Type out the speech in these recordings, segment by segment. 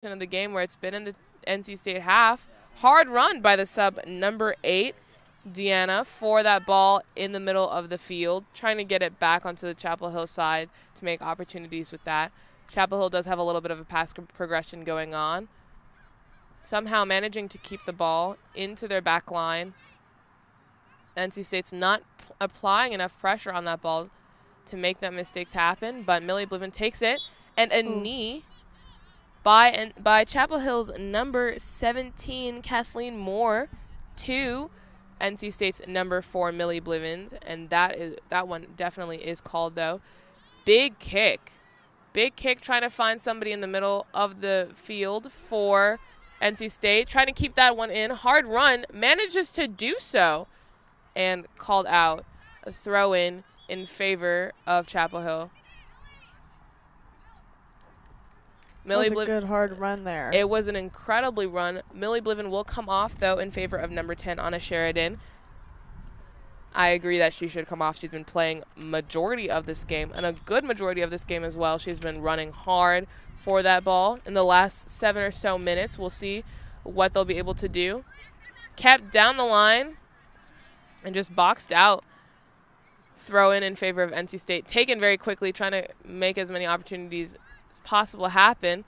of the game where it's been in the NC State half. Hard run by the sub number 8, Deanna, for that ball in the middle of the field, trying to get it back onto the Chapel Hill side to make opportunities with that. Chapel Hill does have a little bit of a pass progression going on. Somehow managing to keep the ball into their back line. NC State's not applying enough pressure on that ball to make that mistakes happen, but Millie Bliven takes it, and a knee by Chapel Hill's number 17, Kathleen Moore, to NC State's number 4, Millie Bliven, and that one definitely is called, though. Big kick trying to find somebody in the middle of the field for NC State, trying to keep that one in. Hard run, manages to do so, and called out. A throw-in favor of Chapel Hill. That was a good hard run there. It was an incredibly run. Millie Bliven will come off, though, in favor of number 10, Anna Sheridan. I agree that she should come off. She's been playing majority of this game, and a good majority of this game as well. She's been running hard for that ball in the last 7 or so minutes. We'll see what they'll be able to do. Kept down the line and just boxed out. Throw in favor of NC State. Taken very quickly, trying to make as many opportunities as possible happen.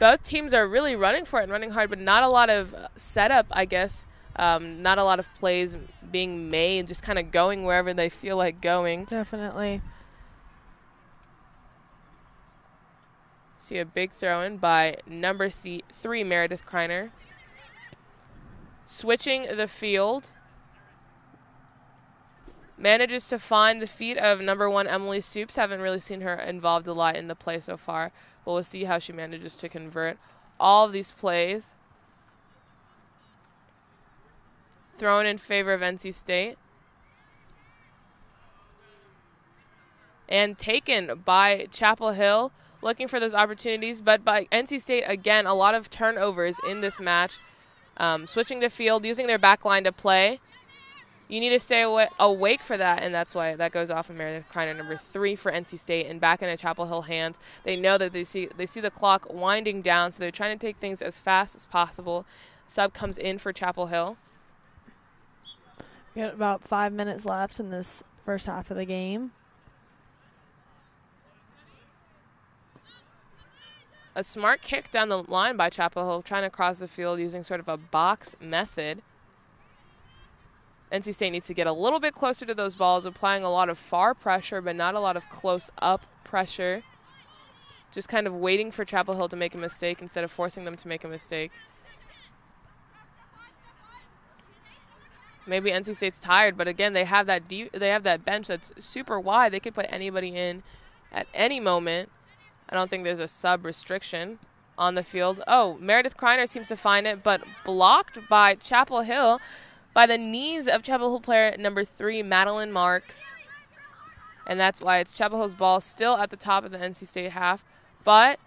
Both teams are really running for it and running hard, but not a lot of setup, I guess. Not a lot of plays being made, just kind of going wherever they feel like going. Definitely. See a big throw-in by number 3, Meredith Kreiner. Switching the field. Manages to find the feet of number 1, Emily Stoops. Haven't really seen her involved a lot in the play so far, but we'll see how she manages to convert all of these plays. Thrown in favor of NC State. And taken by Chapel Hill, looking for those opportunities, but by NC State, again, a lot of turnovers in this match. Switching the field, using their back line to play. You need to stay awake for that, and that's why that goes off of Meredith Kreiner, number 3 for NC State, and back into Chapel Hill hands. They know that they see the clock winding down, so they're trying to take things as fast as possible. Sub comes in for Chapel Hill. We got about 5 minutes left in this first half of the game. A smart kick down the line by Chapel Hill, trying to cross the field using sort of a box method. NC State needs to get a little bit closer to those balls, applying a lot of far pressure, but not a lot of close-up pressure. Just kind of waiting for Chapel Hill to make a mistake instead of forcing them to make a mistake. Maybe NC State's tired, but again, they have that bench that's super wide. They could put anybody in at any moment. I don't think there's a sub restriction on the field. Oh, Meredith Kreiner seems to find it, but blocked by Chapel Hill, by the knees of Chapel Hill player number 3, Madeline Marks. And that's why it's Chapel Hill's ball still at the top of the NC State half, but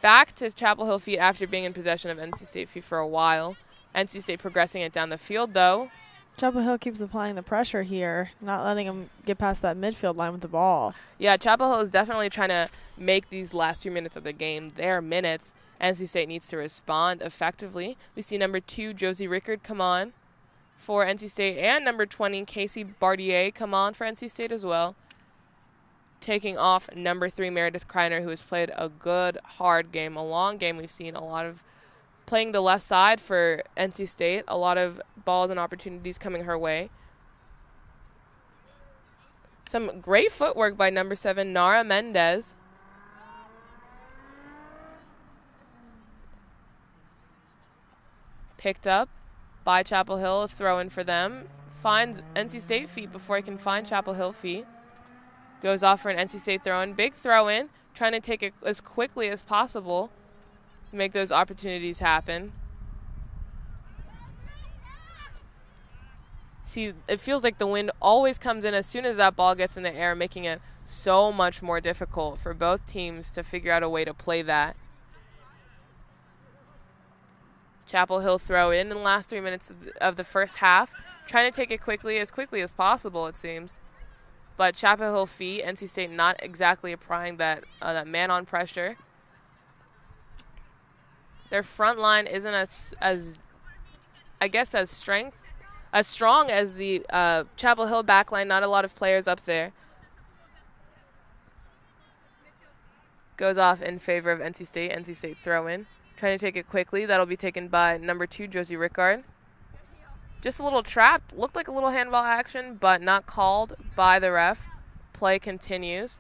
back to Chapel Hill feet after being in possession of NC State feet for a while. NC State progressing it down the field, though. Chapel Hill keeps applying the pressure here, not letting them get past that midfield line with the ball. Yeah, Chapel Hill is definitely trying to make these last few minutes of the game their minutes. NC State needs to respond effectively. We see number 2, Josie Rickard, come on for NC State, and number 20, Casey Bardier, come on for NC State as well. Taking off number 3, Meredith Kreiner, who has played a good, hard game, a long game. We've seen a lot of playing the left side for NC State, a lot of balls and opportunities coming her way. Some great footwork by number 7, Nara Mendez. Picked up by Chapel Hill, a throw-in for them. Finds NC State feet before he can find Chapel Hill feet. Goes off for an NC State throw-in. Big throw-in, trying to take it as quickly as possible to make those opportunities happen. See, it feels like the wind always comes in as soon as that ball gets in the air, making it so much more difficult for both teams to figure out a way to play that. Chapel Hill throw in the last 3 minutes of the first half, trying to take it as quickly as possible, it seems. But Chapel Hill feet, NC State not exactly applying that man-on pressure. Their front line isn't as strong as the Chapel Hill back line. Not a lot of players up there. Goes off in favor of NC State. NC State throw in. Trying to take it quickly. That'll be taken by number 2, Josie Rickard. Just a little trap. Looked like a little handball action, but not called by the ref. Play continues.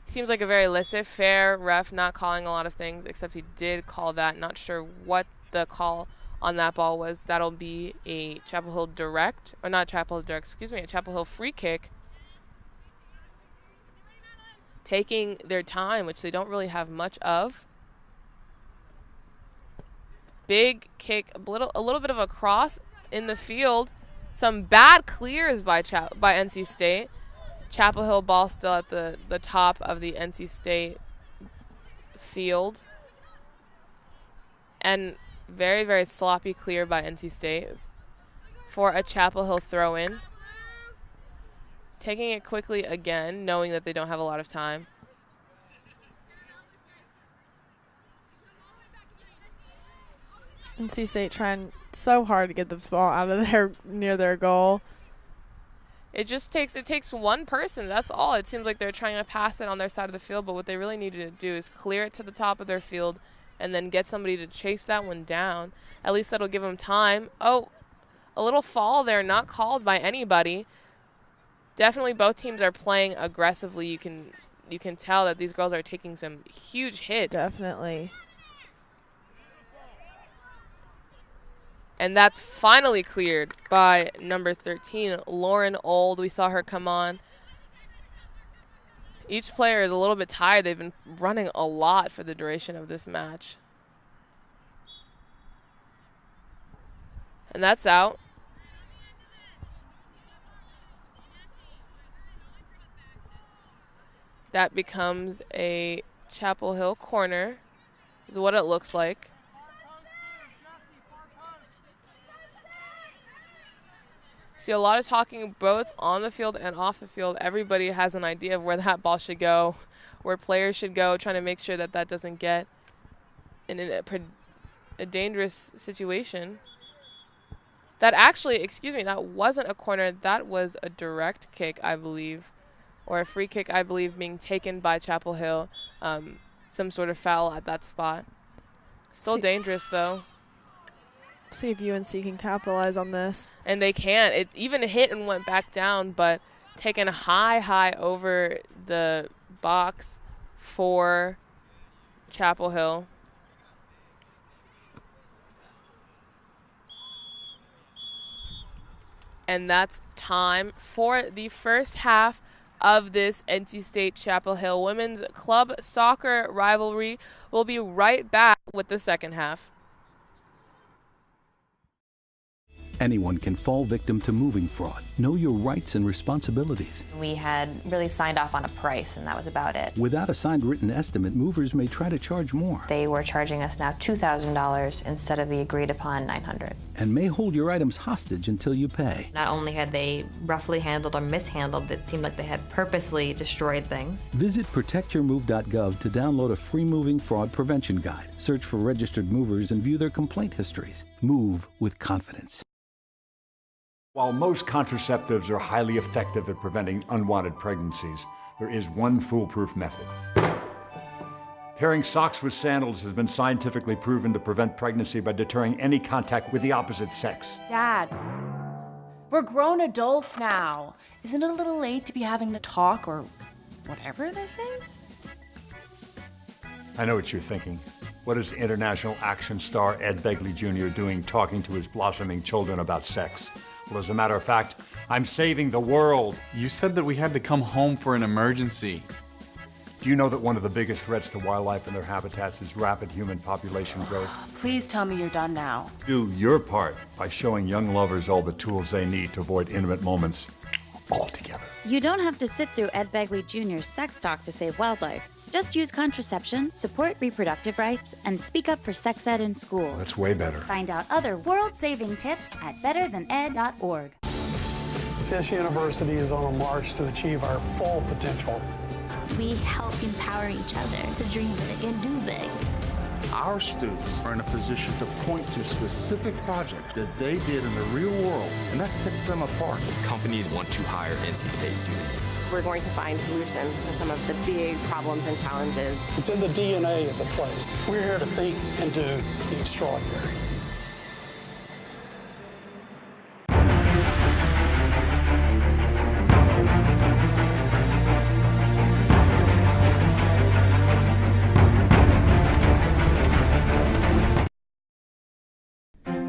Seems like a very laissez-faire ref, not calling a lot of things, except he did call that. Not sure what the call on that ball was. That'll be a Chapel Hill direct, or not Chapel Hill direct, excuse me, a Chapel Hill free kick. Taking their time, which they don't really have much of. Big kick, a little bit of a cross in the field. Some bad clears by NC State. Chapel Hill ball still at the top of the NC State field. And very, very sloppy clear by NC State for a Chapel Hill throw-in. Taking it quickly again, knowing that they don't have a lot of time. NC State trying so hard to get the ball out of near their goal. It takes one person. That's all. It seems like they're trying to pass it on their side of the field, but what they really need to do is clear it to the top of their field and then get somebody to chase that one down. At least that'll give them time. Oh, a little fall there, not called by anybody. Definitely both teams are playing aggressively. You can tell that these girls are taking some huge hits. Definitely. And that's finally cleared by number 13, Lauren Old. We saw her come on. Each player is a little bit tired. They've been running a lot for the duration of this match. And that's out. That becomes a Chapel Hill corner, is what it looks like. See a lot of talking both on the field and off the field. Everybody has an idea of where that ball should go, where players should go, trying to make sure that that doesn't get in a dangerous situation. That actually, that wasn't a corner. That was a direct kick, I believe, or a free kick, I believe, being taken by Chapel Hill. Some sort of foul at that spot. Still dangerous, though. See if UNC can capitalize on this. And they can. It even hit and went back down, but taken high over the box for Chapel Hill. And that's time for the first half of this NC State Chapel Hill women's club soccer rivalry. We'll be right back with the second half. Anyone can fall victim to moving fraud. Know your rights and responsibilities. We had really signed off on a price, and that was about it. Without a signed written estimate, movers may try to charge more. They were charging us now $2,000 instead of the agreed upon $900. And may hold your items hostage until you pay. Not only had they roughly handled or mishandled, it seemed like they had purposely destroyed things. Visit protectyourmove.gov to download a free moving fraud prevention guide. Search for registered movers and view their complaint histories. Move with confidence. While most contraceptives are highly effective at preventing unwanted pregnancies, there is one foolproof method. Pairing socks with sandals has been scientifically proven to prevent pregnancy by deterring any contact with the opposite sex. Dad, we're grown adults now. Isn't it a little late to be having the talk or whatever this is? I know what you're thinking. What is international action star Ed Begley Jr. doing talking to his blossoming children about sex? Well, as a matter of fact, I'm saving the world. You said that we had to come home for an emergency. Do you know that one of the biggest threats to wildlife and their habitats is rapid human population growth? Please tell me you're done now. Do your part by showing young lovers all the tools they need to avoid intimate moments altogether. You don't have to sit through Ed Begley Jr.'s sex talk to save wildlife. Just use contraception, support reproductive rights, and speak up for sex ed in schools. Well, that's way better. Find out other world-saving tips at betterthaned.org. This university is on a march to achieve our full potential. We help empower each other to dream big and do big. Our students are in a position to point to specific projects that they did in the real world, and that sets them apart. Companies want to hire NC State students. We're going to find solutions to some of the big problems and challenges. It's in the DNA of the place. We're here to think and do the extraordinary.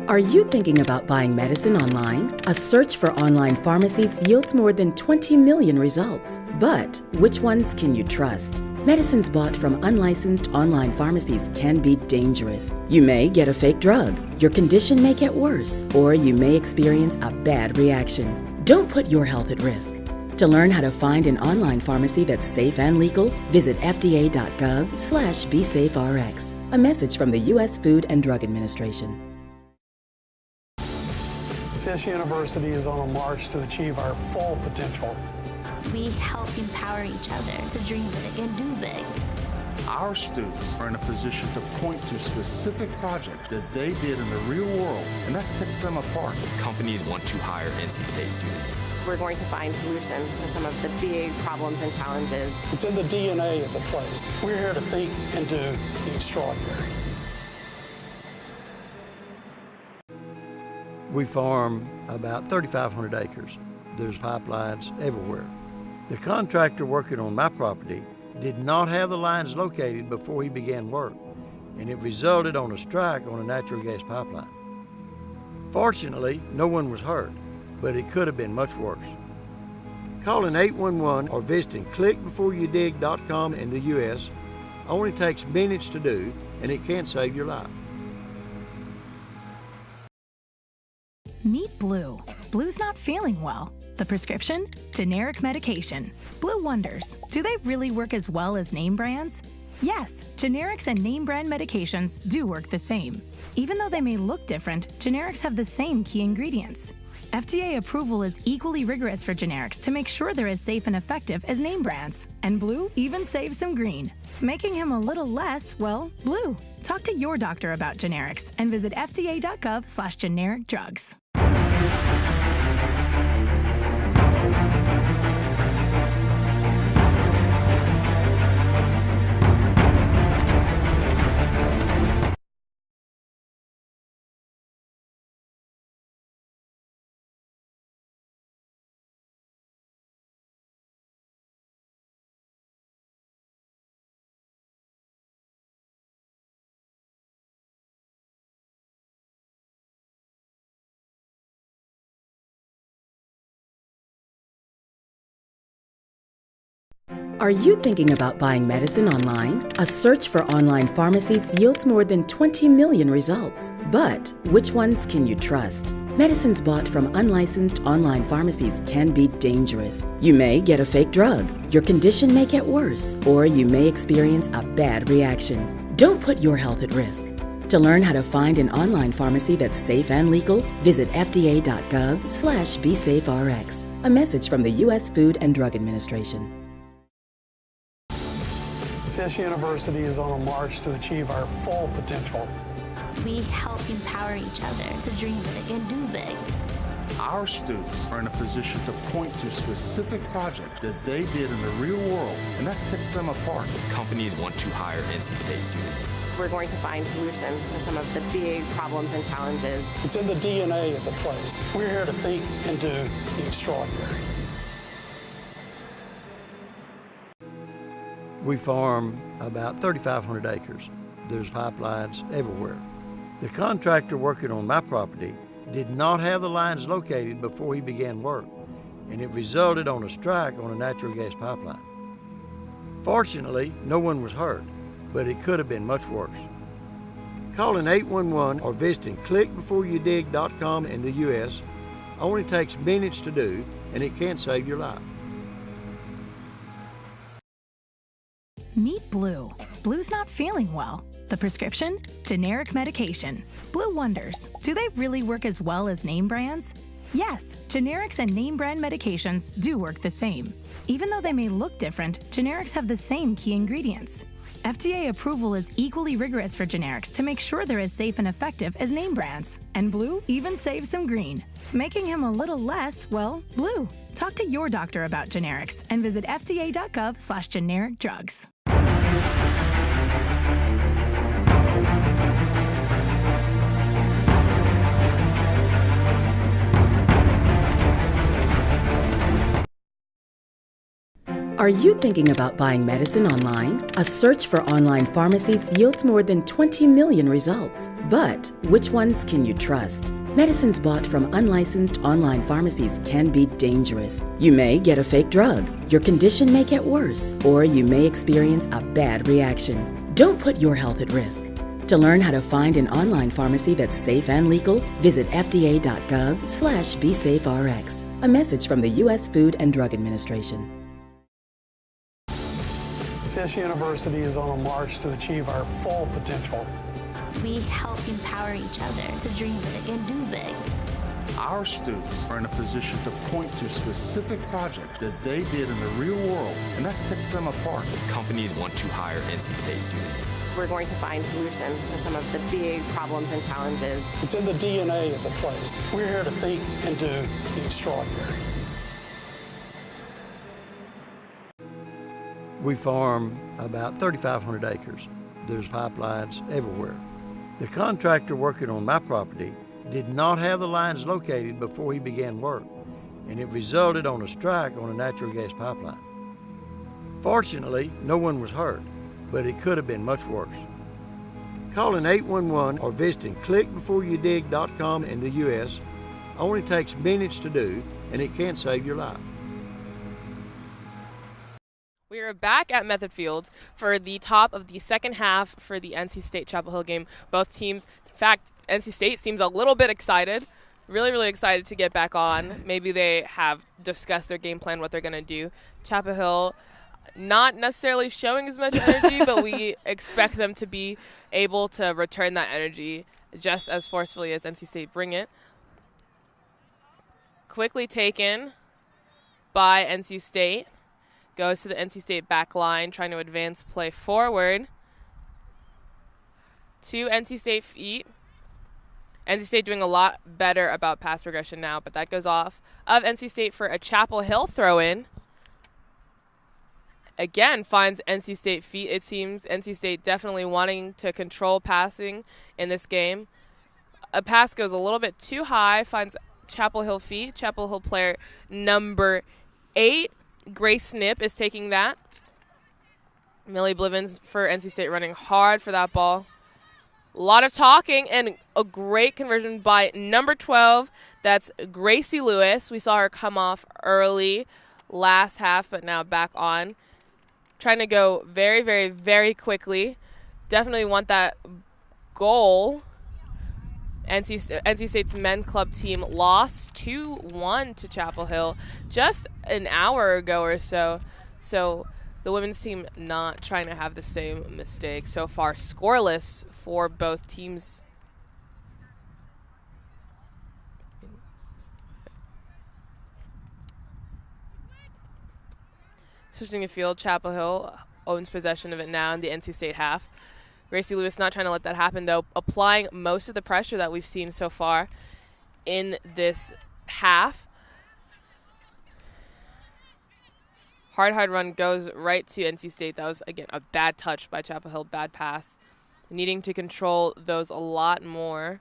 Are you thinking about buying medicine online? A search for online pharmacies yields more than 20 million results. But which ones can you trust? Medicines bought from unlicensed online pharmacies can be dangerous. You may get a fake drug, your condition may get worse, or you may experience a bad reaction. Don't put your health at risk. To learn how to find an online pharmacy that's safe and legal, visit fda.gov/BeSafeRx. A message from the U.S. Food and Drug Administration. This university is on a march to achieve our full potential. We help empower each other to dream big and do big. Our students are in a position to point to specific projects that they did in the real world, and that sets them apart. Companies want to hire NC State students. We're going to find solutions to some of the big problems and challenges. It's in the DNA of the place. We're here to think and do the extraordinary. We farm about 3,500 acres. There's pipelines everywhere. The contractor working on my property did not have the lines located before he began work, and it resulted on a strike on a natural gas pipeline. Fortunately, no one was hurt, but it could have been much worse. Calling 811 or visiting clickbeforeyoudig.com in the U.S. only takes minutes to do, and it can save your life. Meet Blue. Blue's not feeling well. The prescription? Generic medication. Blue wonders, do they really work as well as name brands? Yes, generics and name brand medications do work the same. Even though they may look different, generics have the same key ingredients. FDA approval is equally rigorous for generics to make sure they're as safe and effective as name brands. And Blue even saves some green, making him a little less, well, blue. Talk to your doctor about generics and visit fda.gov/generic drugs. Are you thinking about buying medicine online? A search for online pharmacies yields more than 20 million results. But which ones can you trust? Medicines bought from unlicensed online pharmacies can be dangerous. You may get a fake drug, your condition may get worse, or you may experience a bad reaction. Don't put your health at risk. To learn how to find an online pharmacy that's safe and legal, visit fda.gov/BeSafeRx. A message from the U.S. Food and Drug Administration. This university is on a march to achieve our full potential. We help empower each other to dream big and do big. Our students are in a position to point to specific projects that they did in the real world, and that sets them apart. Companies want to hire NC State students. We're going to find solutions to some of the big problems and challenges. It's in the DNA of the place. We're here to think and do the extraordinary. We farm about 3,500 acres. There's pipelines everywhere. The contractor working on my property did not have the lines located before he began work, and it resulted on a strike on a natural gas pipeline. Fortunately, no one was hurt, but it could have been much worse. Calling 811 or visiting clickbeforeyoudig.com in the U.S. only takes minutes to do, and it can save your life. Meet Blue. Blue's not feeling well. The prescription? Generic medication. Blue wonders, do they really work as well as name brands? Yes, generics and name brand medications do work the same. Even though they may look different, generics have the same key ingredients. FDA approval is equally rigorous for generics to make sure they're as safe and effective as name brands. And blue even saves some green, making him a little less, well, blue. Talk to your doctor about generics and visit fda.gov/generic drugs. Are you thinking about buying medicine online? A search for online pharmacies yields more than 20 million results. But which ones can you trust? Medicines bought from unlicensed online pharmacies can be dangerous. You may get a fake drug, your condition may get worse, or you may experience a bad reaction. Don't put your health at risk. To learn how to find an online pharmacy that's safe and legal, visit fda.gov/BeSafeRx. A message from the U.S. Food and Drug Administration. This university is on a march to achieve our full potential. We help empower each other to dream big and do big. Our students are in a position to point to specific projects that they did in the real world, and that sets them apart. Companies want to hire NC State students. We're going to find solutions to some of the big problems and challenges. It's in the DNA of the place. We're here to think and do the extraordinary. We farm about 3,500 acres. There's pipelines everywhere. The contractor working on my property did not have the lines located before he began work, and it resulted on a strike on a natural gas pipeline. Fortunately, no one was hurt, but it could have been much worse. Calling 811 or visiting clickbeforeyoudig.com in the U.S. only takes minutes to do, and it can save your life. We are back at Method Fields for the top of the second half for the NC State Chapel Hill game. Both teams, in fact, NC State seems a little bit excited, really excited to get back on. Maybe they have discussed their game plan, what they're going to do. Chapel Hill not necessarily showing as much energy, but we expect them to be able to return that energy just as forcefully as NC State bring it. Quickly taken by NC State. Goes to the NC State back line, trying to advance play forward to NC State feet. NC State doing a lot better about pass progression now, but that goes off of NC State for a Chapel Hill throw-in. Again, finds NC State feet. It seems NC State definitely wanting to control passing in this game. A pass goes a little bit too high, finds Chapel Hill feet. Chapel Hill player number 8. Grace Snip is taking that. Millie Blivens for NC State running hard for that ball. A lot of talking and a great conversion by number 12. That's Gracie Lewis. We saw her come off early last half, but now back on. Trying to go very quickly. Definitely want that goal. NC State's men club team lost 2-1 to Chapel Hill just an hour ago or so. So the women's team not trying to have the same mistake. So far scoreless for both teams. Switching the field, Chapel Hill owns possession of it now in the NC State half. Gracie Lewis not trying to let that happen, though, applying most of the pressure that we've seen so far in this half. Hard run goes right to NC State. That was, again, a bad touch by Chapel Hill, bad pass. Needing to control those a lot more.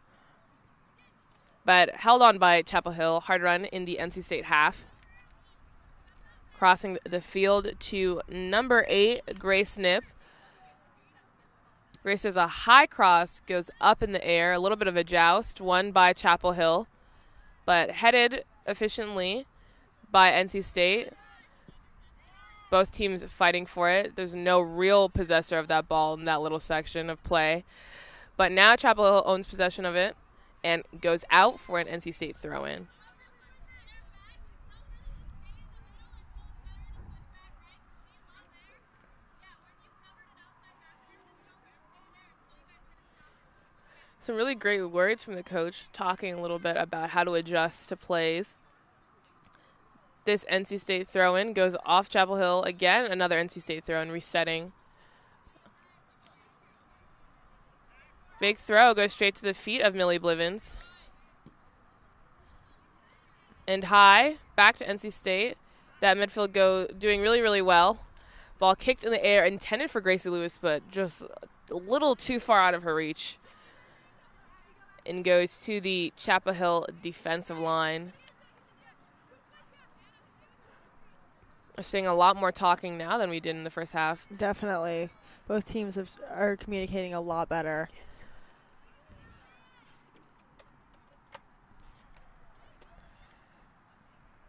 But held on by Chapel Hill. Hard run in the NC State half. Crossing the field to number 8, Grace Nip. Grace does a high cross, goes up in the air, a little bit of a joust, won by Chapel Hill, but headed efficiently by NC State. Both teams fighting for it. There's no real possessor of that ball in that little section of play. But now Chapel Hill owns possession of it and goes out for an NC State throw-in. Some really great words from the coach, talking a little bit about how to adjust to plays. This NC State throw-in goes off Chapel Hill again. Another NC State throw-in, resetting Big throw goes straight to the feet of Millie Blivens. And high, back to NC State. That midfield doing really, really well. Ball kicked in the air, intended for Gracie Lewis, but just a little too far out of her reach. And goes to the Chapel Hill defensive line. We're seeing a lot more talking now than we did in the first half. Definitely. Both teams are communicating a lot better.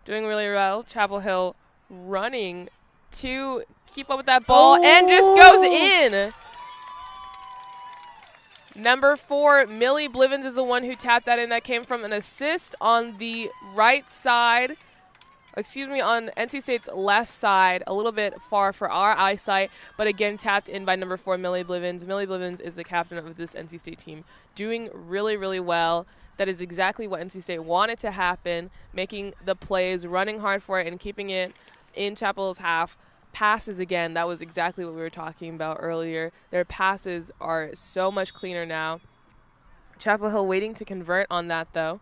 Doing really well. Chapel Hill running to keep up with that ball and just goes in. Number 4, Millie Blivens is the one who tapped that in. That came from an assist on the right side. Excuse me, on NC State's left side, a little bit far for our eyesight, but again tapped in by number 4, Millie Blivens. Millie Blivens is the captain of this NC State team, doing really, really well. That is exactly what NC State wanted to happen, making the plays, running hard for it, and keeping it in Chapel Hill's half. Passes again, that was exactly what we were talking about earlier. Their passes are so much cleaner now. Chapel Hill waiting to convert on that, though.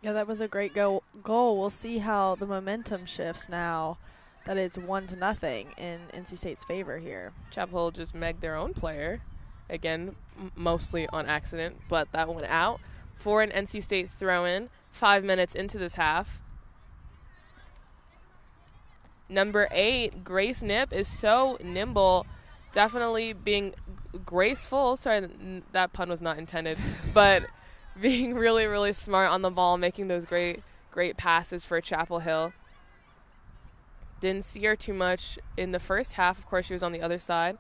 Yeah, that was a great goal. We'll see how the momentum shifts now that it's 1-0 in NC State's favor here. Chapel Hill just megged their own player. Again, mostly on accident, but that went out for an NC State throw-in 5 minutes into this half. Number 8, Grace Nip, is so nimble, definitely being graceful. Sorry, that pun was not intended, but being really, really smart on the ball, making those great passes for Chapel Hill. Didn't see her too much in the first half. Of course, she was on the other side.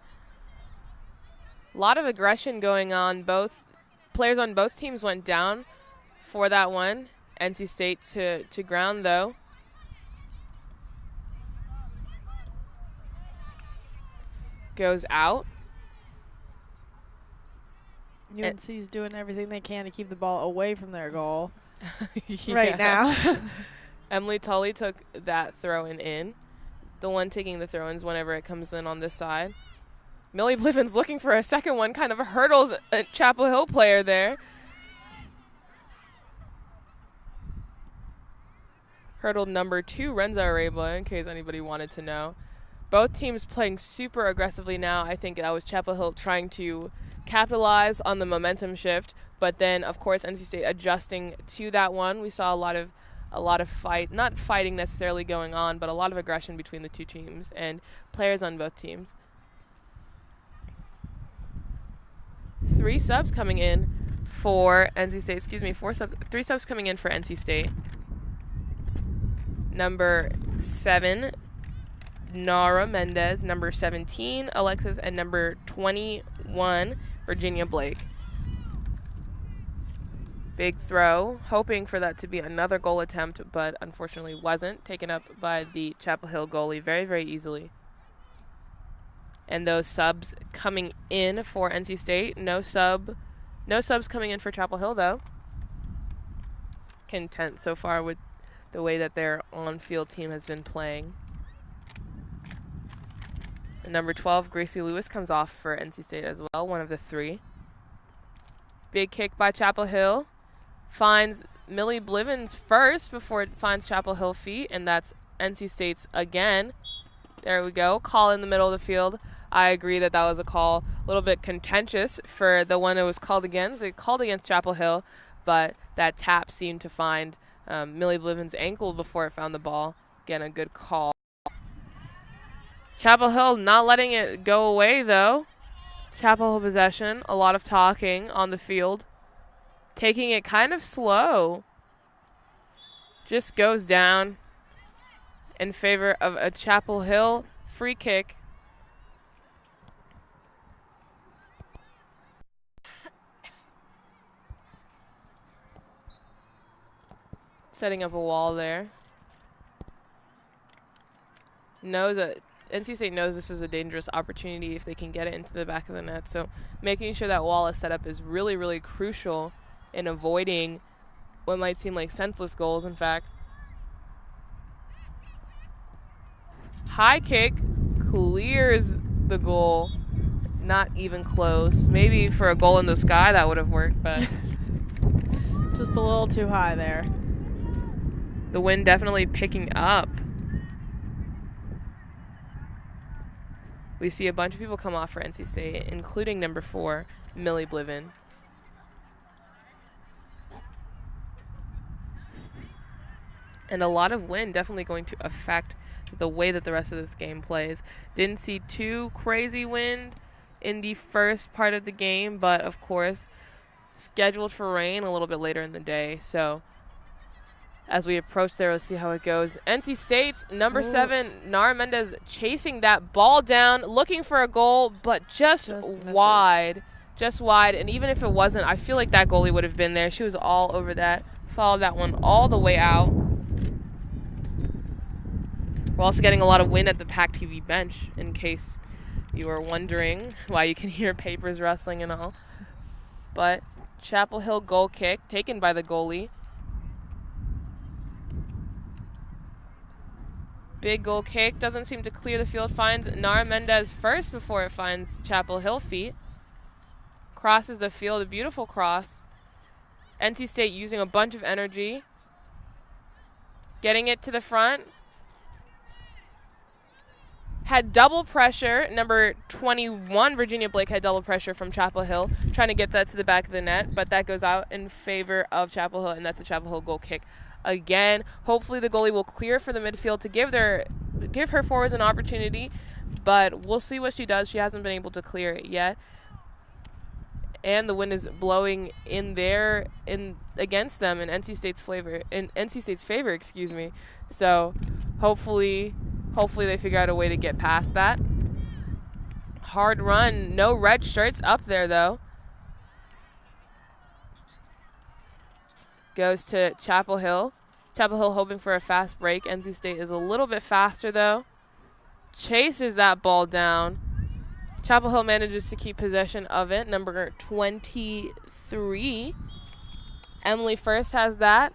A lot of aggression going on. Both players on both teams went down for that one. NC State to ground, though. Goes out. UNC's doing everything they can to keep the ball away from their goal right now. Emily Tully took that throw-in in. The one taking the throw-ins whenever it comes in on this side. Millie Blivens looking for a second one, kind of hurdles a Chapel Hill player there. Hurdled number 2, Renza Areba, in case anybody wanted to know. Both teams playing super aggressively now. I think that was Chapel Hill trying to capitalize on the momentum shift, but then of course NC State adjusting to that one. We saw a lot of fight, not fighting necessarily going on, but a lot of aggression between the two teams and players on both teams. 3 subs coming in for NC State. 3 subs coming in for NC State. Number 7, Nara Mendez. Number 17, Alexis, and number 21, Virginia Blake. Big throw, hoping for that to be another goal attempt, but unfortunately wasn't. Taken up by the Chapel Hill goalie very, very easily. And those subs coming in for NC State. No subs coming in for Chapel Hill, though. Content so far with the way that their on-field team has been playing. And number 12, Gracie Lewis, comes off for NC State as well, one of the 3. Big kick by Chapel Hill. Finds Millie Blivens first before it finds Chapel Hill feet, and that's NC State's again. There we go. Call in the middle of the field. I agree that was a call a little bit contentious for the one it was called against. They called against Chapel Hill, but that tap seemed to find Millie Blivens' ankle before it found the ball. Again, a good call. Chapel Hill not letting it go away, though. Chapel Hill possession, a lot of talking on the field. Taking it kind of slow. Just goes down in favor of a Chapel Hill free kick. Setting up a wall there. NC State knows this is a dangerous opportunity if they can get it into the back of the net. So making sure that wall is set up is really, really crucial in avoiding what might seem like senseless goals, in fact. High kick clears the goal. Not even close. Maybe for a goal in the sky that would have worked, but just a little too high there. The wind definitely picking up. We see a bunch of people come off for NC State, including number 4, Millie Bliven. And a lot of wind definitely going to affect the way that the rest of this game plays. Didn't see too crazy wind in the first part of the game, but of course scheduled for rain a little bit later in the day. So as we approach there, let's see how it goes. NC State's number 7, Nara Mendez, chasing that ball down, looking for a goal, but just wide. Just wide. And even if it wasn't, I feel like that goalie would have been there. She was all over that. Followed that one all the way out. We're also getting a lot of wind at the PackTV bench, in case you were wondering why you can hear papers rustling and all. But Chapel Hill goal kick taken by the goalie. Big goal kick, doesn't seem to clear the field, finds Nara Mendez first before it finds Chapel Hill feet. Crosses the field, a beautiful cross. NC State using a bunch of energy. Getting it to the front. Had double pressure. Number 21, Virginia Blake, had double pressure from Chapel Hill, trying to get that to the back of the net, but that goes out in favor of Chapel Hill, and that's a Chapel Hill goal kick. Again, hopefully the goalie will clear for the midfield to give her forwards an opportunity, but we'll see what she does. She hasn't been able to clear it yet. And the wind is blowing against them in NC State's favor, excuse me. So hopefully they figure out a way to get past that. Hard run, no red shirts up there though. Goes to Chapel Hill. Chapel Hill hoping for a fast break. NC State is a little bit faster though. Chases that ball down. Chapel Hill manages to keep possession of it. Number 23. Emily First has that.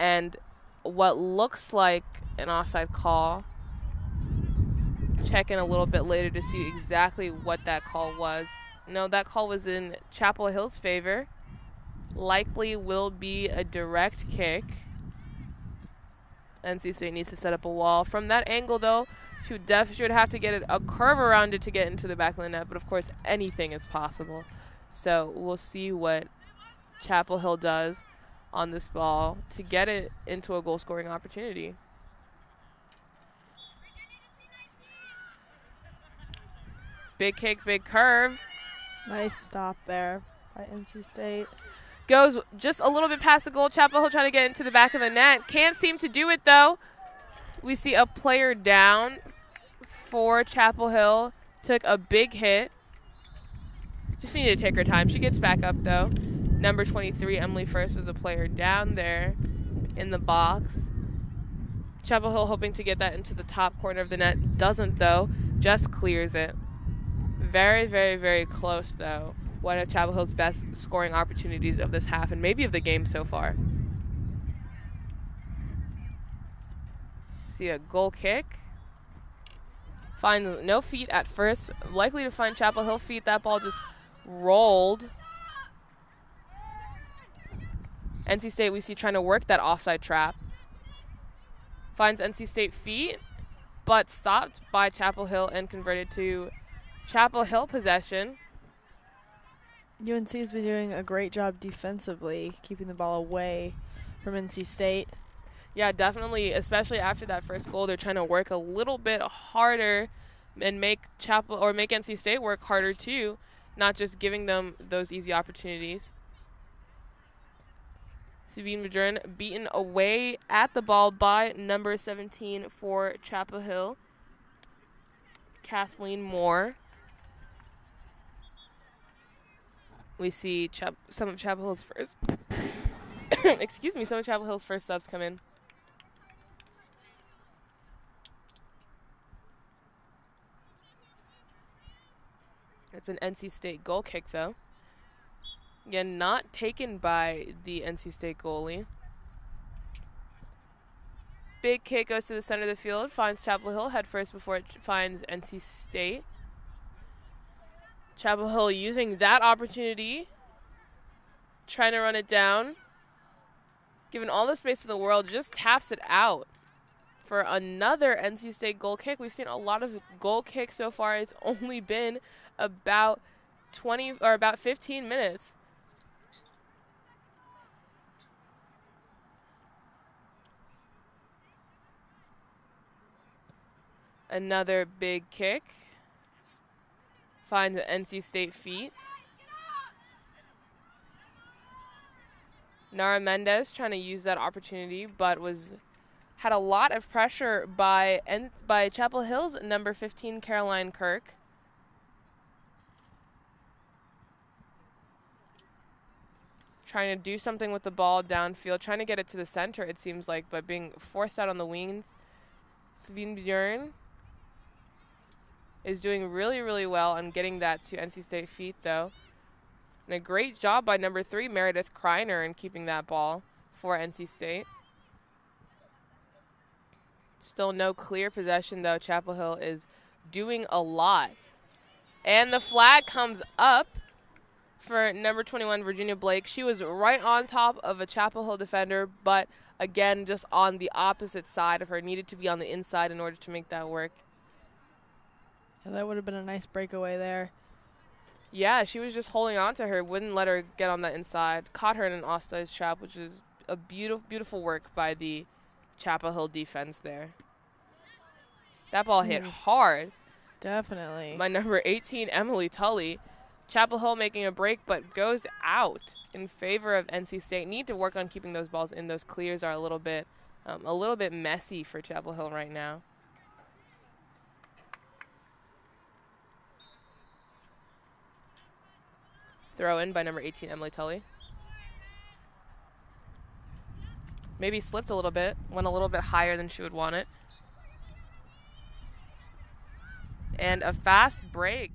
And what looks like an offside call. Check in a little bit later to see exactly what that call was. No, that call was in Chapel Hill's favor. Likely will be a direct kick. NC State needs to set up a wall. From that angle, though, she would have to get a curve around it to get into the back of the net. But, of course, anything is possible. So we'll see what Chapel Hill does on this ball to get it into a goal-scoring opportunity. Big kick, big curve. Nice stop there by NC State. Goes just a little bit past the goal. Chapel Hill trying to get into the back of the net. Can't seem to do it, though. We see a player down for Chapel Hill. Took a big hit. Just needed to take her time. She gets back up, though. Number 23, Emily First, was a player down there in the box. Chapel Hill hoping to get that into the top corner of the net. Doesn't, though. Just clears it. Very, very, very close, though. One of Chapel Hill's best scoring opportunities of this half and maybe of the game so far. See a goal kick. Finds no feet at first. Likely to find Chapel Hill feet. That ball just rolled. NC State we see trying to work that offside trap. Finds NC State feet, but stopped by Chapel Hill and converted to Chapel Hill possession. UNC has been doing a great job defensively, keeping the ball away from NC State. Yeah, definitely, especially after that first goal. They're trying to work a little bit harder and make NC State work harder too, not just giving them those easy opportunities. Sabine Madern beaten away at the ball by number 17 for Chapel Hill, Kathleen Moore. We see some of Chapel Hill's first some of Chapel Hill's first subs come in. It's an NC State goal kick, though. Again, not taken by the NC State goalie. Big kick goes to the center of the field, finds Chapel Hill head first before it finds NC State. Chapel Hill using that opportunity, trying to run it down. Given all the space in the world, just taps it out for another NC State goal kick. We've seen a lot of goal kicks so far. It's only been about 15 minutes. Another big kick. Finds an NC State feet. Nara Mendez trying to use that opportunity, but had a lot of pressure by Chapel Hill's number 15, Caroline Kirk. Trying to do something with the ball downfield, trying to get it to the center, it seems like, but being forced out on the wings. Sabine Bjorn is doing really, really well on getting that to NC State feet, though. And a great job by number 3, Meredith Kreiner, in keeping that ball for NC State. Still no clear possession, though. Chapel Hill is doing a lot. And the flag comes up for number 21, Virginia Blake. She was right on top of a Chapel Hill defender, but again, just on the opposite side of her. Needed to be on the inside in order to make that work. Yeah, that would have been a nice breakaway there. Yeah, she was just holding on to her, wouldn't let her get on the inside. Caught her in an offside trap, which is a beautiful work by the Chapel Hill defense there. That ball hit hard. Definitely. My number 18, Emily Tully. Chapel Hill making a break, but goes out in favor of NC State. Need to work on keeping those balls in. Those clears are a little bit messy for Chapel Hill right now. Throw in by number 18, Emily Tully. Maybe slipped a little bit, went a little bit higher than she would want it. And a fast break.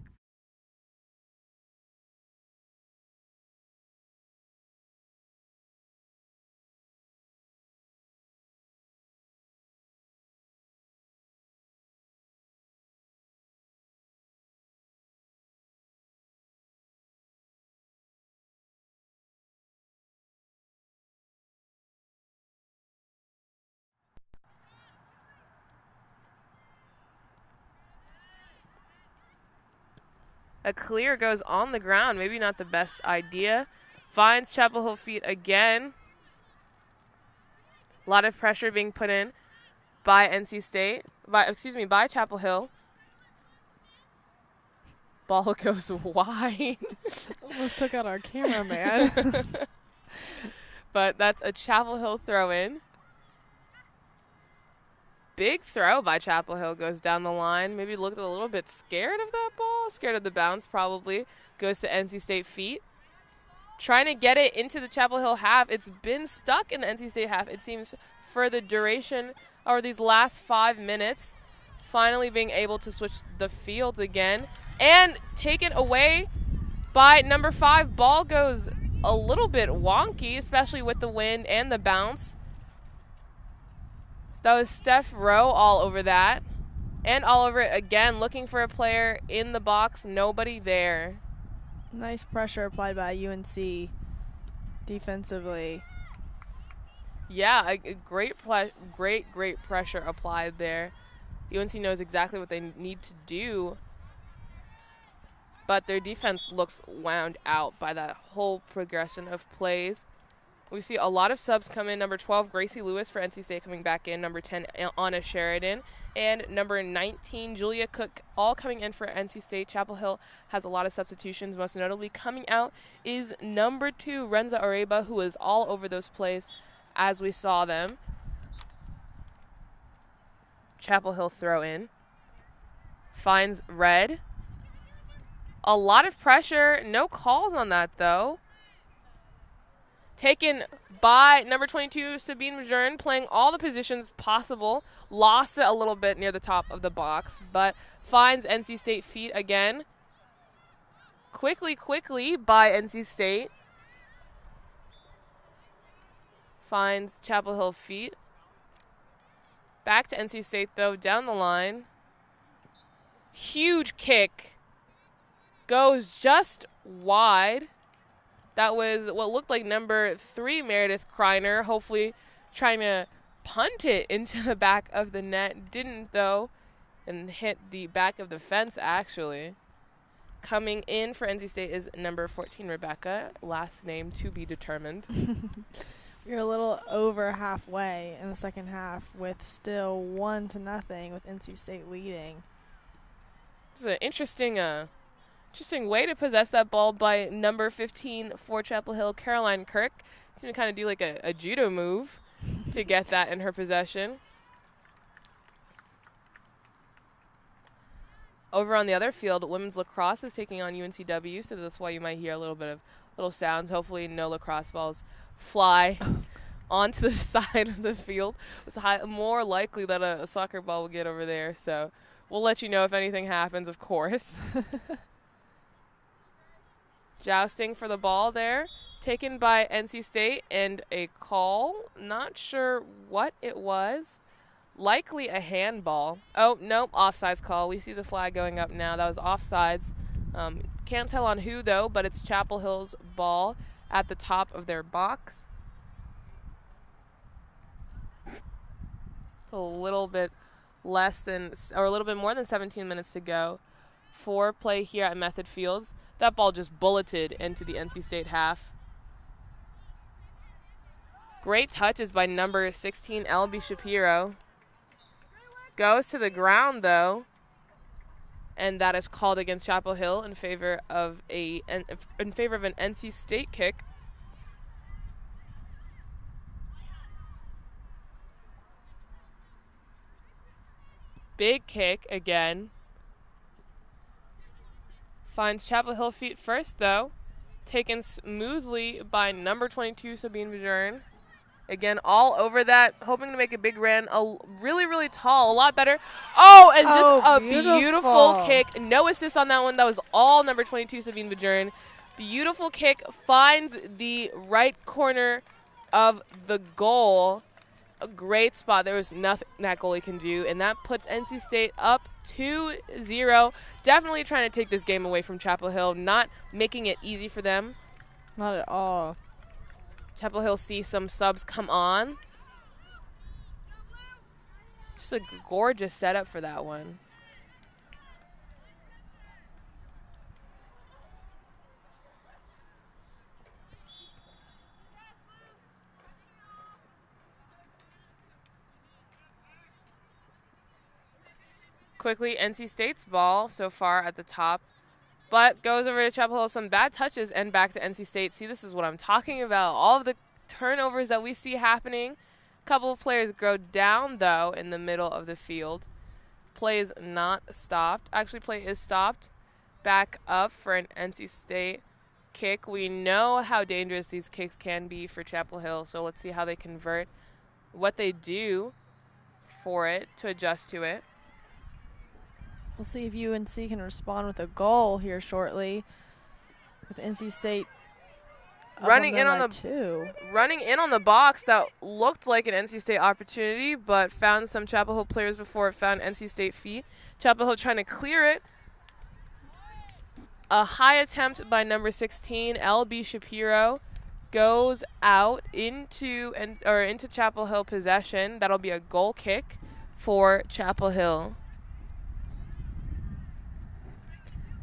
A clear goes on the ground. Maybe not the best idea. Finds Chapel Hill feet again. A lot of pressure being put in by NC State. By Chapel Hill. Ball goes wide. Almost took out our cameraman. But that's a Chapel Hill throw-in. Big throw by Chapel Hill, goes down the line. Maybe looked a little bit scared of that ball. Scared of the bounce, probably. Goes to NC State feet. Trying to get it into the Chapel Hill half. It's been stuck in the NC State half, it seems, for the duration, or these last 5 minutes. Finally being able to switch the fields again. And taken away by number 5. Ball goes a little bit wonky, especially with the wind and the bounce. That was Steph Rowe all over that. And all over it again, looking for a player in the box. Nobody there. Nice pressure applied by UNC defensively. Yeah, a great pressure applied there. UNC knows exactly what they need to do. But their defense looks wound out by that whole progression of plays. We see a lot of subs come in. Number 12, Gracie Lewis for NC State coming back in. Number 10, Anna Sheridan. And number 19, Julia Cook, all coming in for NC State. Chapel Hill has a lot of substitutions. Most notably coming out is number 2, Renza Areba, who is all over those plays as we saw them. Chapel Hill throw in. Finds Red. A lot of pressure. No calls on that, though. Taken by number 22, Sabine Majern, playing all the positions possible. Lost it a little bit near the top of the box, but finds NC State feet again. Quickly by NC State. Finds Chapel Hill feet. Back to NC State, though, down the line. Huge kick goes just wide. That was what looked like number 3, Meredith Kreiner, hopefully trying to punt it into the back of the net. Didn't, though, and hit the back of the fence, actually. Coming in for NC State is number 14, Rebecca, last name to be determined. You're a little over halfway in the second half with still 1-0 with NC State leading. It's an interesting way to possess that ball by number 15 for Chapel Hill, Caroline Kirk. She's going to kind of do like a judo move to get that in her possession. Over on the other field, women's lacrosse is taking on UNCW, so that's why you might hear a little bit of little sounds. Hopefully no lacrosse balls fly onto the side of the field. It's more likely that a soccer ball will get over there, so we'll let you know if anything happens, of course. Jousting for the ball there, taken by NC State, and a call. Not sure what it was. Likely a handball. Oh, nope, offsides call. We see the flag going up now. That was offsides. Can't tell on who, though, but it's Chapel Hill's ball at the top of their box. A little bit less than, or a little bit more than 17 minutes to go for play here at Method Fields. That ball just bulleted into the NC State half. Great touches by number 16, Elby Shapiro. Goes to the ground, though, and that is called against Chapel Hill in favor of an NC State kick. Big kick again. Finds Chapel Hill feet first, though. Taken smoothly by number 22, Sabine Bajern. Again, all over that, hoping to make a big run. Really, really tall, a lot better. Oh, and just a beautiful kick. No assist on that one. That was all number 22, Sabine Bajern. Beautiful kick, finds the right corner of the goal. A great spot. There was nothing that goalie can do, and that puts NC State up 2-0. Definitely trying to take this game away from Chapel Hill, not making it easy for them. Not at all. Chapel Hill see some subs come on. Just a gorgeous setup for that one. Quickly, NC State's ball so far at the top, but goes over to Chapel Hill. Some bad touches and back to NC State. See, this is what I'm talking about. All of the turnovers that we see happening. A couple of players go down, though, in the middle of the field. Play is not stopped. Actually, play is stopped. Back up for an NC State kick. We know how dangerous these kicks can be for Chapel Hill, so let's see how they convert, what they do for it to adjust to it. We'll see if UNC can respond with a goal here shortly. With NC State running in on the box. That looked like an NC State opportunity, but found some Chapel Hill players before it found NC State feet. Chapel Hill trying to clear it. A high attempt by number 16, Elby Shapiro, goes out into Chapel Hill possession. That'll be a goal kick for Chapel Hill.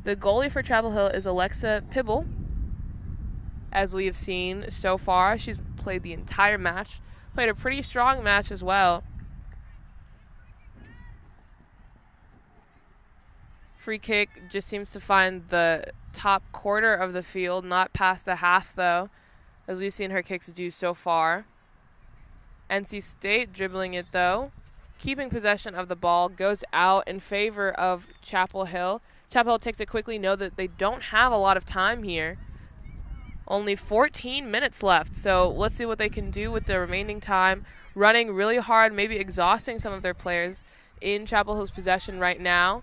The goalie for Chapel Hill is Alexa Pibble. As we have seen so far, she's played the entire match. Played a pretty strong match as well. Free kick just seems to find the top quarter of the field, not past the half, though, as we've seen her kicks do so far. NC State dribbling it, though. Keeping possession of the ball, goes out in favor of Chapel Hill. Chapel Hill takes it quickly, know that they don't have a lot of time here. Only 14 minutes left, so let's see what they can do with the remaining time. Running really hard, maybe exhausting some of their players in Chapel Hill's possession right now.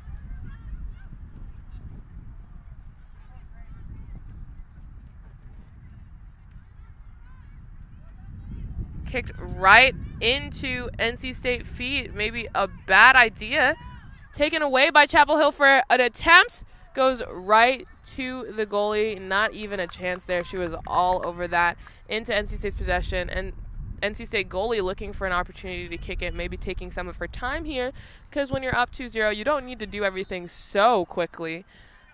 Kicked right into NC State feet, maybe a bad idea. Taken away by Chapel Hill for an attempt, goes right to the goalie. Not even a chance there. She was all over that into NC State's possession. And NC State goalie looking for an opportunity to kick it, maybe taking some of her time here, because when you're up 2-0, you don't need to do everything so quickly.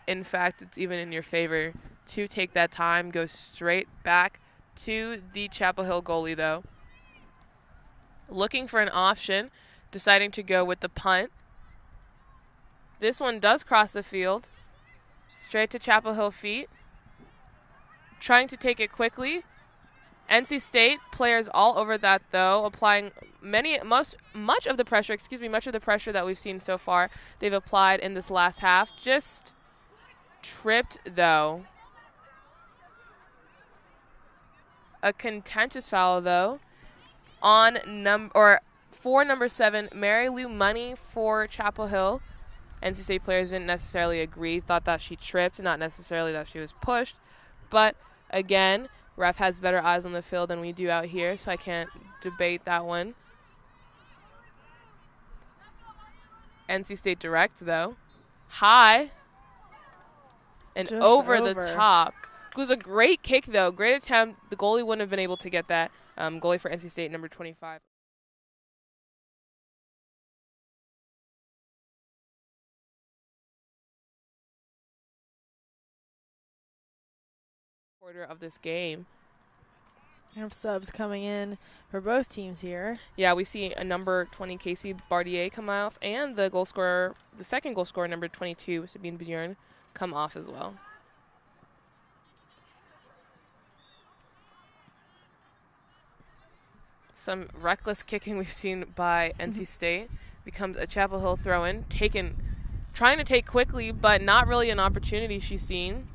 In fact, it's even in your favor to take that time, go straight back to the Chapel Hill goalie, though. Looking for an option, deciding to go with the punt. This one does cross the field, straight to Chapel Hill feet. Trying to take it quickly. NC State players all over that, though, applying much of the pressure that we've seen so far. They've applied in this last half. Just tripped, though. A contentious foul, though, on for number 7, Mary Lou Money for Chapel Hill. NC State players didn't necessarily agree, thought that she tripped, not necessarily that she was pushed. But again, ref has better eyes on the field than we do out here, so I can't debate that one. NC State direct, though. High and Just over the top. It was a great kick, though. Great attempt. The goalie wouldn't have been able to get that. Goalie for NC State, number 25. Quarter of this game. We have subs coming in for both teams here. Yeah, we see a number 20 Casey Bardier come off, and the second goal scorer, number 22, Sabine Bjorn, come off as well. Some reckless kicking we've seen by NC State. Becomes a Chapel Hill throw-in, trying to take quickly, but not really an opportunity she's seen.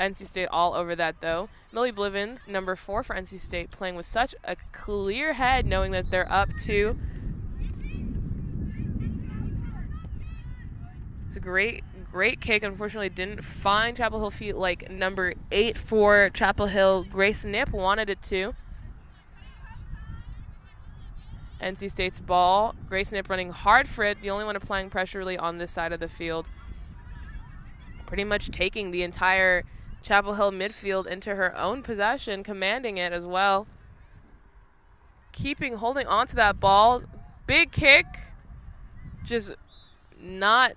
NC State all over that, though. Millie Blivens, number 4 for NC State, playing with such a clear head, knowing that they're up 2. It's a great kick. Unfortunately, didn't find Chapel Hill feet like number 8 for Chapel Hill. Grace Knipp wanted it to. NC State's ball. Grace Knipp running hard for it, the only one applying pressure really on this side of the field. Pretty much taking the entire Chapel Hill midfield into her own possession, commanding it as well. Holding on to that ball. Big kick. Just not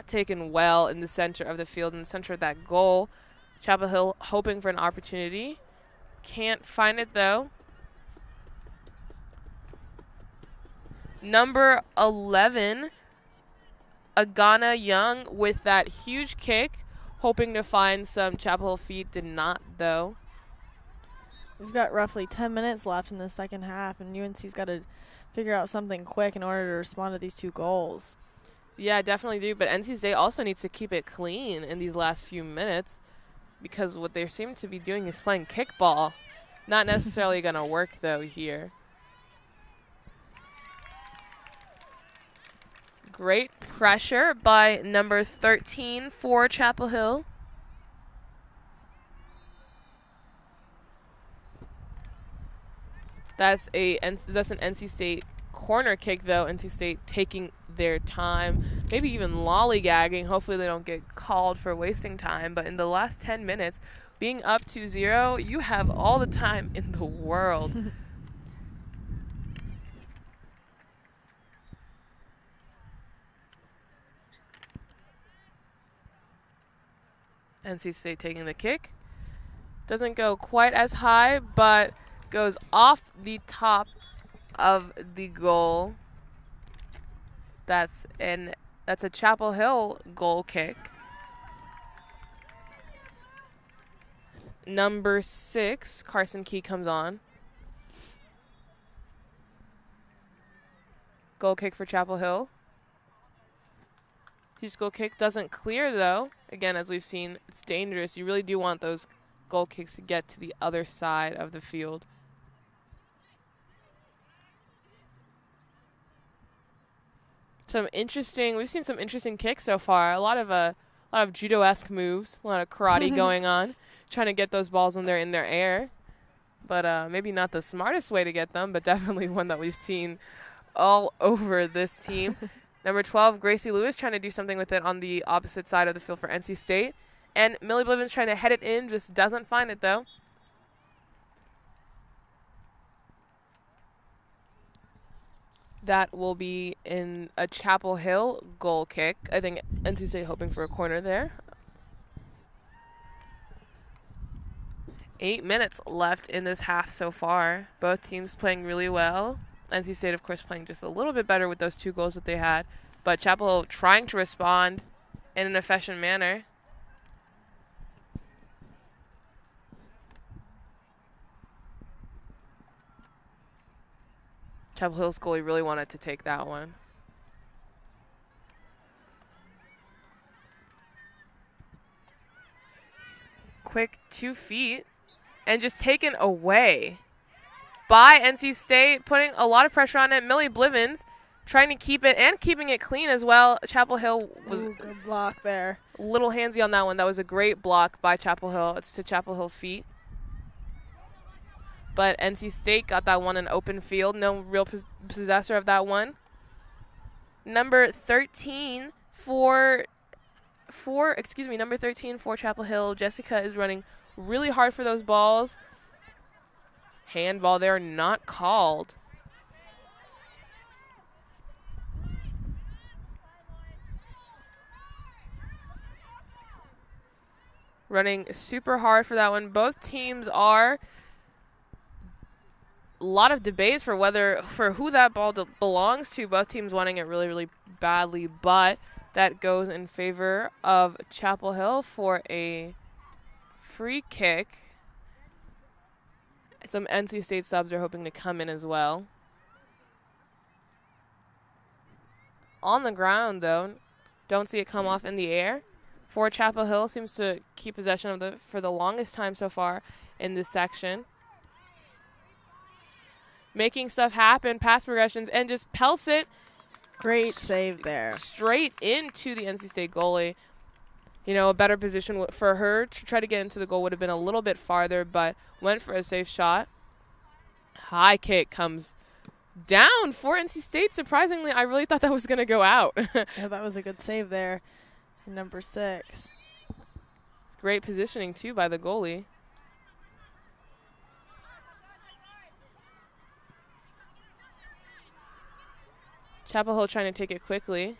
taken well in the center of the field, in the center of that goal. Chapel Hill hoping for an opportunity. Can't find it, though. Number 11, Agana Young with that huge kick, hoping to find some Chapel Hill feet. Did not, though. We've got roughly 10 minutes left in the second half, and UNC's got to figure out something quick in order to respond to these 2 goals. Yeah, definitely do, but NC State also needs to keep it clean in these last few minutes, because what they seem to be doing is playing kickball. Not necessarily going to work, though, here. Great pressure by number 13 for Chapel Hill. That's an NC State corner kick, though. NC State taking their time, maybe even lollygagging. Hopefully they don't get called for wasting time. But in the last 10 minutes, being up 2-0, you have all the time in the world. NC State taking the kick. Doesn't go quite as high, but goes off the top of the goal. That's a Chapel Hill goal kick. Number 6, Carson Key comes on. Goal kick for Chapel Hill. Huge goal kick doesn't clear, though. Again, as we've seen, it's dangerous. You really do want those goal kicks to get to the other side of the field. We've seen some interesting kicks so far. A lot of judo-esque moves, a lot of karate going on, trying to get those balls when they're in their air. But maybe not the smartest way to get them, but definitely one that we've seen all over this team. Number 12, Gracie Lewis, trying to do something with it on the opposite side of the field for NC State. And Millie Blivens trying to head it in, just doesn't find it, though. That will be in a Chapel Hill goal kick. I think NC State hoping for a corner there. 8 minutes left in this half so far. Both teams playing really well. NC State, of course, playing just a little bit better with those 2 goals that they had. But Chapel Hill trying to respond in an efficient manner. Chapel Hill's goalie really wanted to take that one. Quick 2 feet. And just taken away by NC State, putting a lot of pressure on it. Millie Blivens trying to keep it and keeping it clean as well. Chapel Hill was good block there. A little handsy on that one. That was a great block by Chapel Hill. It's to Chapel Hill feet. But NC State got that one in open field. No real possessor of that one. Number 13 for Chapel Hill. Jessica is running really hard for those balls. Handball there, not called. Running super hard for that one. Both teams are. A lot of debates for who that ball belongs to. Both teams wanting it really, really badly, but that goes in favor of Chapel Hill for a free kick. Some NC State subs are hoping to come in as well. On the ground, though, don't see it come off in the air. For Chapel Hill, seems to keep possession of for the longest time so far in this section. Making stuff happen, pass progressions, and just pelts it. Great save there. Straight into the NC State goalie. You know, a better position for her to try to get into the goal would have been a little bit farther, but went for a safe shot. High kick comes down for NC State. Surprisingly, I really thought that was going to go out. Yeah, that was a good save there. Number 6. It's great positioning, too, by the goalie. Chapel Hill trying to take it quickly.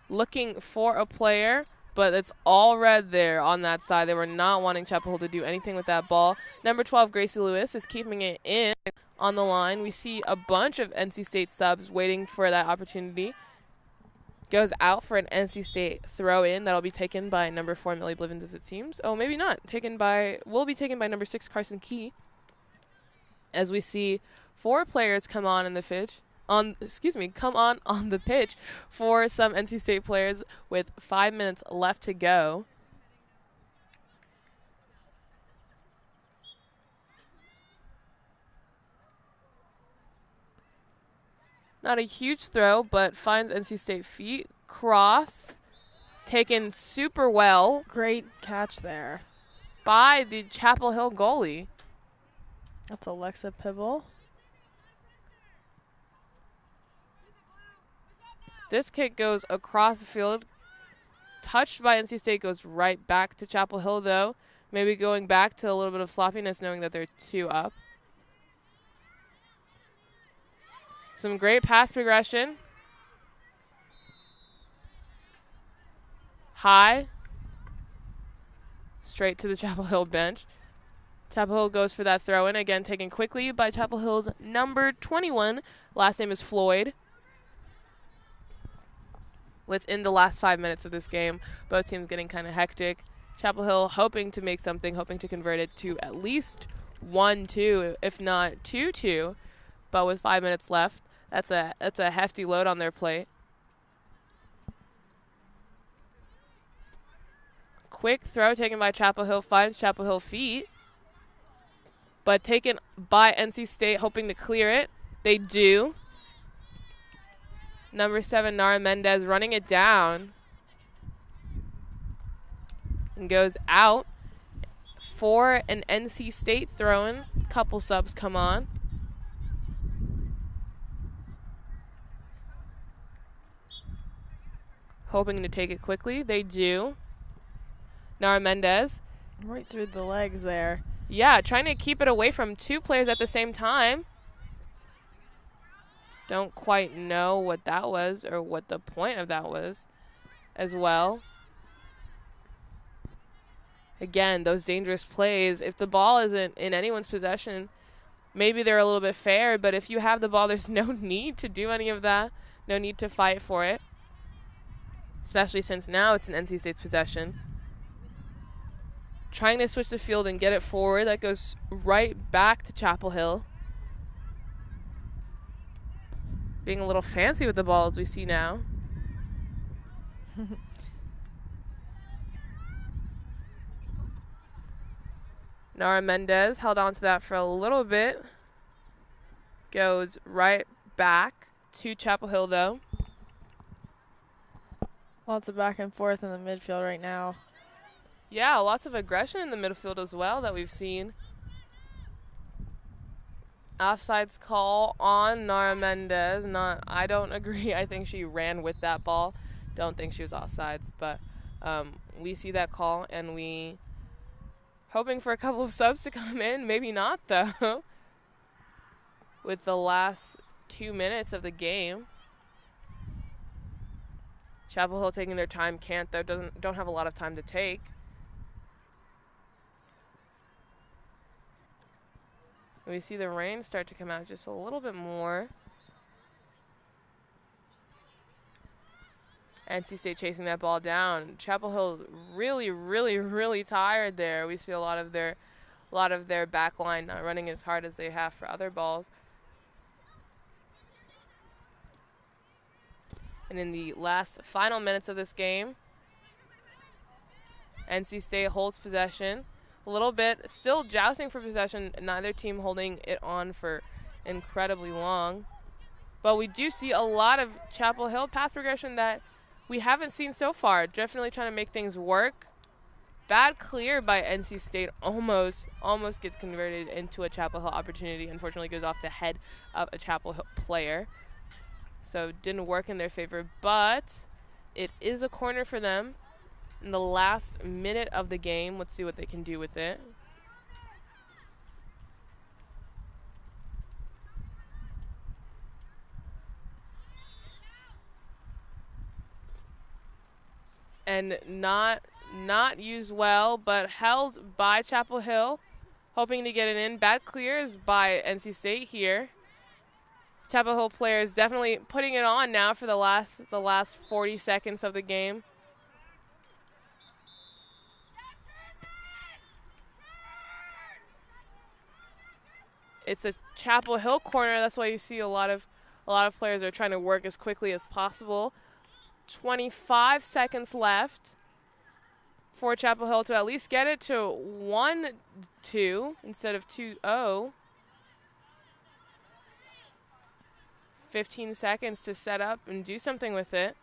Looking for a player, but it's all red there on that side. They were not wanting Chapel Hill to do anything with that ball. Number 12, Gracie Lewis, is keeping it in on the line. We see a bunch of NC State subs waiting for that opportunity. Goes out for an NC State throw-in. That'll be taken by number 4, Millie Blivens, as it seems. Oh, maybe not. Will be taken by number 6, Carson Key. As we see 4 players come on in the pitch. Come on the pitch for some NC State players with 5 minutes left to go. Not a huge throw, but finds NC State feet. Cross, taken super well. Great catch there by the Chapel Hill goalie. That's Alexa Pibble. This kick goes across the field. Touched by NC State, goes right back to Chapel Hill, though. Maybe going back to a little bit of sloppiness, knowing that they're 2 up. Some great pass progression. High. Straight to the Chapel Hill bench. Chapel Hill goes for that throw-in, again taken quickly by Chapel Hill's number 21. Last name is Floyd. Within the last 5 minutes of this game, both teams getting kind of hectic. Chapel Hill hoping to make something, hoping to convert it to at least 1-2, if not 2-2. But with 5 minutes left, that's a hefty load on their plate. Quick throw taken by Chapel Hill, finds Chapel Hill feet. But taken by NC State, hoping to clear it. They do. Number 7, Nara Mendez, running it down. And goes out for an NC State throw-in. Couple subs come on. hoping to take it quickly. They do. Nara Mendez. Right through the legs there. Yeah, trying to keep it away from two players at the same time. Don't quite know what that was or what the point of that was as well. Again, those dangerous plays. If the ball isn't in anyone's possession, maybe they're a little bit fair, but if you have the ball, there's no need to do any of that. No need to fight for it, especially since now it's in NC State's possession. Trying to switch the field and get it forward. That goes right back to Chapel Hill. Being a little fancy with the ball, as we see now. Nara Mendez held on to that for a little bit. Goes right back to Chapel Hill, though. Lots of back and forth in the midfield right now. Yeah, lots of aggression in the midfield as well that we've seen. Offsides call on Nara Mendez. I don't agree. I think she ran with that ball. Don't think she was offsides, but we see that call, and we hoping for a couple of subs to come in. Maybe not, though. With the last 2 minutes of the game. Chapel Hill taking their time. Can't, though. Don't have a lot of time to take. We see the rain start to come out just a little bit more. NC State chasing that ball down. Chapel Hill really, really, really tired there. We see a lot of their back line not running as hard as they have for other balls. And in the last final minutes of this game, NC State holds possession. A little bit, still jousting for possession, neither team holding it on for incredibly long. But we do see a lot of Chapel Hill pass progression that we haven't seen so far. Definitely trying to make things work. Bad clear by NC State, almost gets converted into a Chapel Hill opportunity. Unfortunately goes off the head of a Chapel Hill player. So didn't work in their favor, but it is a corner for them. In the last minute of the game, let's see what they can do with it. And not used well, but held by Chapel Hill, hoping to get it in. Bad clears by NC State here. Chapel Hill players definitely putting it on now for the last 40 seconds of the game. It's a Chapel Hill corner. That's why you see a lot of players are trying to work as quickly as possible. 25 seconds left for Chapel Hill to at least get it to 1-2 instead of 2-0. 15 seconds to set up and do something with it.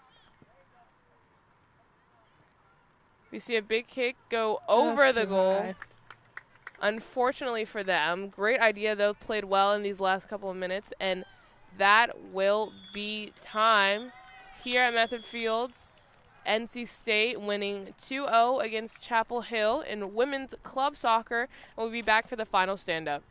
We see a big kick go over the goal. High. Unfortunately for them. Great idea, though. Played well in these last couple of minutes. And that will be time here at Method Fields. NC State winning 2-0 against Chapel Hill in women's club soccer. And we'll be back for the final stand-up.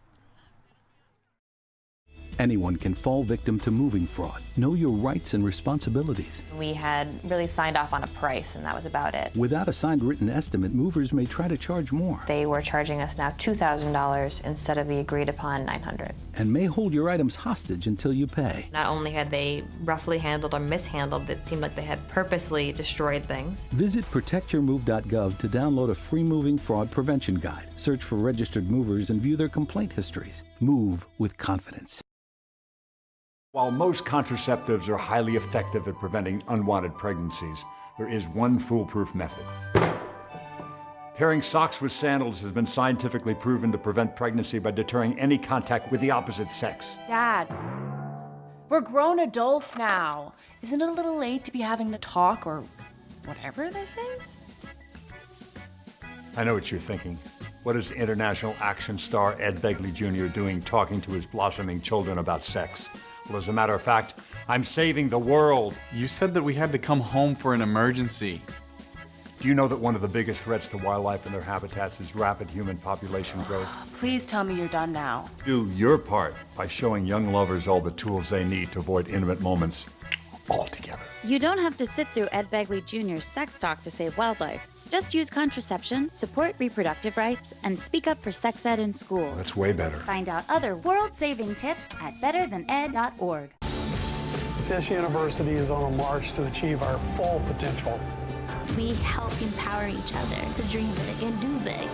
Anyone can fall victim to moving fraud. Know your rights and responsibilities. We had really signed off on a price, and that was about it. Without a signed written estimate, movers may try to charge more. They were charging us now $2,000 instead of the agreed upon $900. And may hold your items hostage until you pay. Not only had they roughly handled or mishandled, it seemed like they had purposely destroyed things. Visit protectyourmove.gov to download a free moving fraud prevention guide. Search for registered movers and view their complaint histories. Move with confidence. While most contraceptives are highly effective at preventing unwanted pregnancies, there is one foolproof method. Pairing socks with sandals has been scientifically proven to prevent pregnancy by deterring any contact with the opposite sex. Dad, we're grown adults now. Isn't it a little late to be having the talk or whatever this is? I know what you're thinking. What is international action star Ed Begley Jr. doing talking to his blossoming children about sex? Well, as a matter of fact, I'm saving the world. You said that we had to come home for an emergency. Do you know that one of the biggest threats to wildlife and their habitats is rapid human population growth? Please tell me you're done now. Do your part by showing young lovers all the tools they need to avoid intimate moments altogether. You don't have to sit through Ed Begley Jr.'s sex talk to save wildlife. Just use contraception, support reproductive rights, and speak up for sex ed in school. That's way better. Find out other world-saving tips at betterthaned.org. This university is on a march to achieve our full potential. We help empower each other to dream big and do big.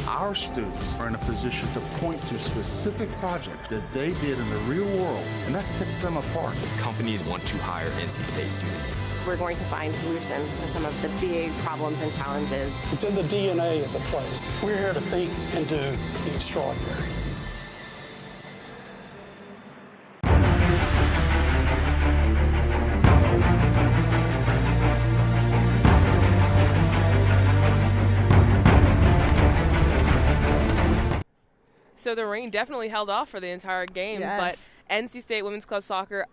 Our students are in a position to point to specific projects that they did in the real world, and that sets them apart. Companies want to hire NC State students. We're going to find solutions to some of the big problems and challenges. It's in the DNA of the place. We're here to think and do the extraordinary. So the rain definitely held off for the entire game, Yes. but NC State Women's Club Soccer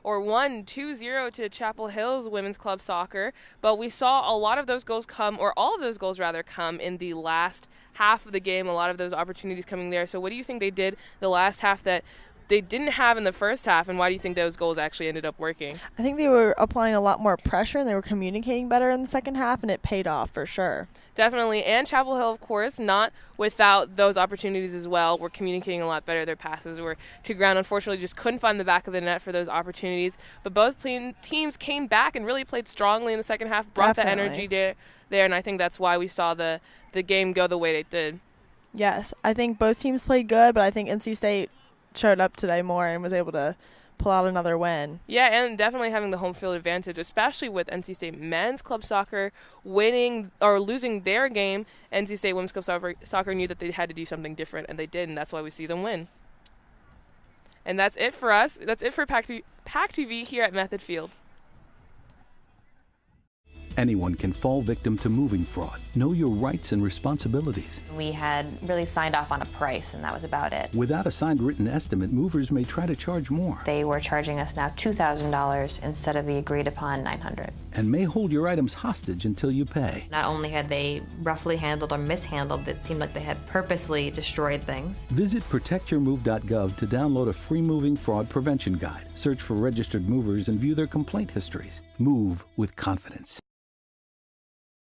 won 2-0 to Chapel Hills Women's Club Soccer. But we saw a lot of those goals or all of those goals rather, come in the last half of the game. A lot of those opportunities coming there. So what do you think they did the last half that they didn't have in the first half, and why do you think those goals actually ended up working? I think they were applying a lot more pressure and they were communicating better in the second half, and it paid off for sure. Definitely. And Chapel Hill, of course, not without those opportunities as well. We're communicating a lot better. Their passes were to ground. Unfortunately, just couldn't find the back of the net for those opportunities. But both teams came back and really played strongly in the second half, brought the energy there, and I think that's why we saw the game go the way it did. Yes, I think both teams played good, but I think NC State showed up today more and was able to pull out another win. Yeah, and definitely having the home field advantage, especially with NC State Men's Club Soccer winning or losing their game. NC State Women's Club Soccer knew that they had to do something different, and they did, and that's why we see them win. And that's it for us. That's it for PackTV here at Method Fields. Anyone can fall victim to moving fraud. Know your rights and responsibilities. We had really signed off on a price, and that was about it. Without a signed written estimate, movers may try to charge more. They were charging us now $2,000 instead of the agreed upon $900. And may hold your items hostage until you pay. Not only had they roughly handled or mishandled, it seemed like they had purposely destroyed things. Visit protectyourmove.gov to download a free moving fraud prevention guide. Search for registered movers and view their complaint histories. Move with confidence.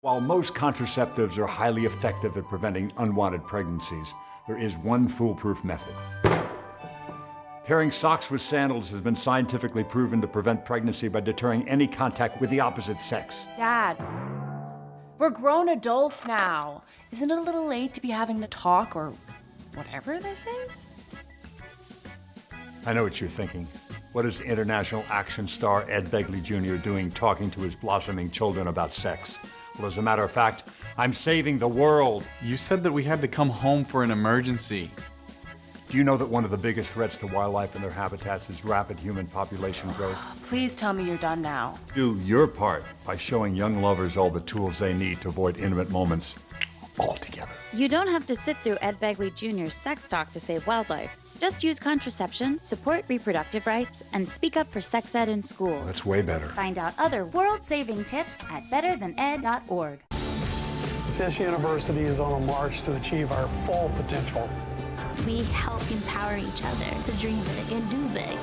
While most contraceptives are highly effective at preventing unwanted pregnancies, there is one foolproof method. Pairing socks with sandals has been scientifically proven to prevent pregnancy by deterring any contact with the opposite sex. Dad, we're grown adults now. Isn't it a little late to be having the talk or whatever this is? I know what you're thinking. What is international action star Ed Begley Jr. doing talking to his blossoming children about sex? Well, as a matter of fact, I'm saving the world. You said that we had to come home for an emergency. Do you know that one of the biggest threats to wildlife and their habitats is rapid human population growth? Please tell me you're done now. Do your part by showing young lovers all the tools they need to avoid intimate moments altogether. You don't have to sit through Ed Begley Jr.'s sex talk to save wildlife. Just use contraception, support reproductive rights, and speak up for sex ed in school. That's way better. Find out other world-saving tips at betterthaned.org. This university is on a march to achieve our full potential. We help empower each other to dream big and do big.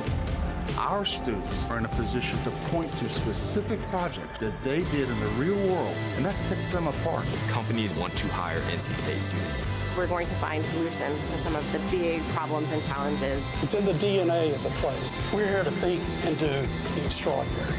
Our students are in a position to point to specific projects that they did in the real world, and that sets them apart. Companies want to hire NC State students. We're going to find solutions to some of the big problems and challenges. It's in the DNA of the place. We're here to think and do the extraordinary.